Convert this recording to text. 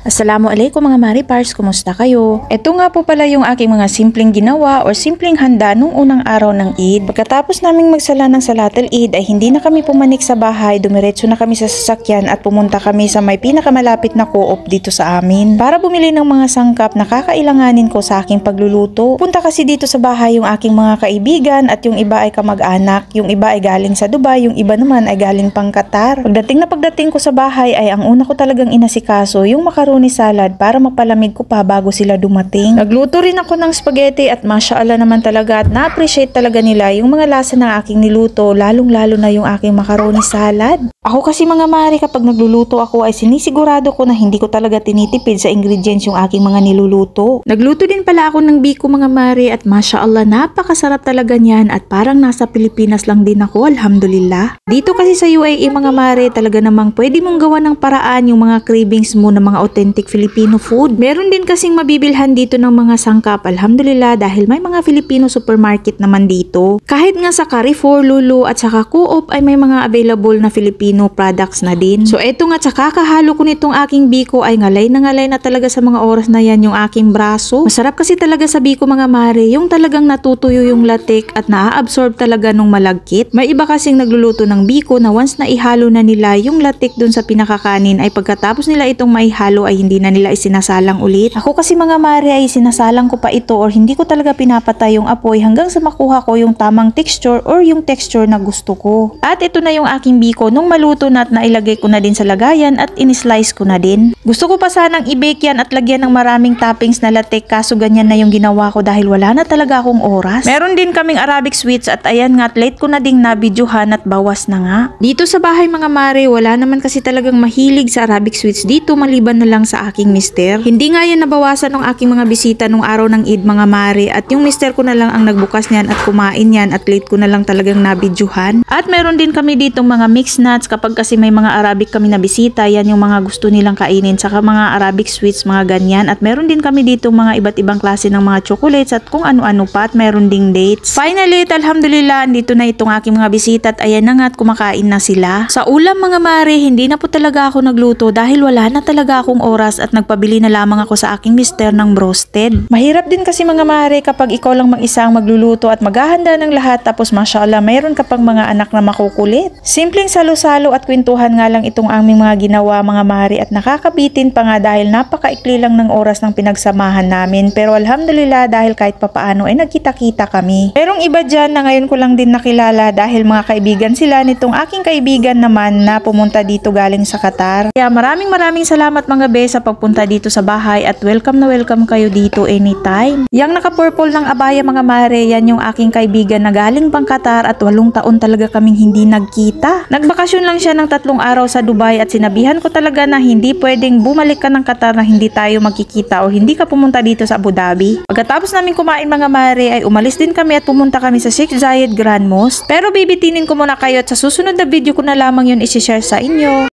Assalamualaikum mga Maripars, kumusta kayo? Ito nga po pala yung aking mga simpleng ginawa o simpleng handa nung unang araw ng Eid. Pagkatapos naming magsala ng Salatul Eid ay hindi na kami pumanik sa bahay, dumiretso na kami sa sasakyan at pumunta kami sa may pinakamalapit na co-op dito sa amin para bumili ng mga sangkap na kakailanganin ko sa aking pagluluto. Punta kasi dito sa bahay yung aking mga kaibigan at yung iba ay kamag-anak, yung iba ay galing sa Dubai, yung iba naman ay galing pang Qatar. Pagdating ko sa bahay ay ang una ko talagang inasikaso yung macaroni salad para mapalamig ko pa bago sila dumating. Nagluto rin ako ng spaghetti at mashallah naman talaga at na-appreciate talaga nila yung mga lasa ng aking niluto, lalong-lalo na yung aking macaroni salad. Ako kasi mga mari, kapag nagluluto ako ay sinisigurado ko na hindi ko talaga tinitipid sa ingredients yung aking mga niluluto. Nagluto din pala ako ng biko mga mari at mashallah napakasarap talaga niyan at parang nasa Pilipinas lang din ako, alhamdulillah. Dito kasi sa UAE mga mari, talaga namang pwede mong gawa ng paraan yung mga cravings mo ng mga authentic Filipino food. Meron din kasing mabibilhan dito ng mga sangkap, alhamdulillah, dahil may mga Filipino supermarket naman dito. Kahit nga sa Carrefour, Lulu at saka Co-op ay may mga available na Filipino products na din. So eto nga, tsaka kakahalo ko nitong aking biko ay ngalay na talaga sa mga oras na yan yung aking braso. Masarap kasi talaga sa biko mga mare, yung talagang natutuyo yung latik at naa-absorb talaga nung malagkit. May iba kasing nagluluto ng biko na once na ihalo na nila yung latik dun sa pinakakanin ay pagkatapos nila itong maihalo ay hindi na nila isinasalang ulit. Ako kasi mga mare ay sinasalang ko pa ito or hindi ko talaga pinapatay yung apoy hanggang sa makuha ko yung tamang texture or yung texture na gusto ko. At ito na yung aking biko nung maluto na at nailagay ko na din sa lagayan at in-slice ko na din. Gusto ko pa sanang i-bake yan at lagyan ng maraming toppings na latik kaso ganyan na yung ginawa ko dahil wala na talaga akong oras. Meron din kaming Arabic sweets at ayan nga at late ko na ding nabidyohan at bawas na nga. Dito sa bahay mga mare, wala naman kasi talagang mahilig sa Arabic sweets dito maliban na lang sa aking mister. Hindi nga yan nabawasan ng aking mga bisita nung araw ng Eid mga mare at yung mister ko na lang ang nagbukas niyan at kumain yan at late ko na lang talagang nabidyohan. At meron din kami dito mga mixed nuts kapag kasi may mga Arabic kami na bisita, yan yung mga gusto nilang kainin, saka mga Arabic sweets, mga ganyan. At meron din kami dito mga iba't ibang klase ng mga chocolates at kung ano-ano pa at meron ding dates. Finally, alhamdulillah, andito na itong aking mga bisita at ayan na nga at kumakain na sila. Sa ulam mga mare, hindi na po talaga ako nagluto dahil wala na talaga akong oras at nagpabili na lamang ako sa aking mister ng broasted. Mahirap din kasi mga mare kapag ikaw lang mag-isa ang magluluto at maghahanda ng lahat tapos mashallah mayroon ka pang mga anak na makukulit. Simpleng salo-salo at kwentuhan nga lang itong aming mga ginawa mga mari at nakakabitin pa nga dahil napakaikli lang ng oras ng pinagsamahan namin, pero alhamdulillah dahil kahit papaano ay nagkita-kita kami. Merong iba dyan na ngayon ko lang din nakilala dahil mga kaibigan sila nitong aking kaibigan naman na pumunta dito galing sa Qatar. Kaya maraming salamat mga be sa pagpunta dito sa bahay at welcome na welcome kayo dito anytime. Yang naka-purple ng abaya mga mare, yan yung aking kaibigan na galing pang Qatar at 8 taon talaga kaming hindi nagkita. Nagbakasyon lang siya ng 3 araw sa Dubai at sinabihan ko talaga na hindi pwedeng bumalik ka ng Qatar na hindi tayo magkikita o hindi ka pumunta dito sa Abu Dhabi. Pagkatapos namin kumain mga mare ay umalis din kami at pumunta kami sa Sheikh Zayed Grand Mosque. Pero bibitinin ko muna kayo at sa susunod na video ko na lamang yun isi-share sa inyo.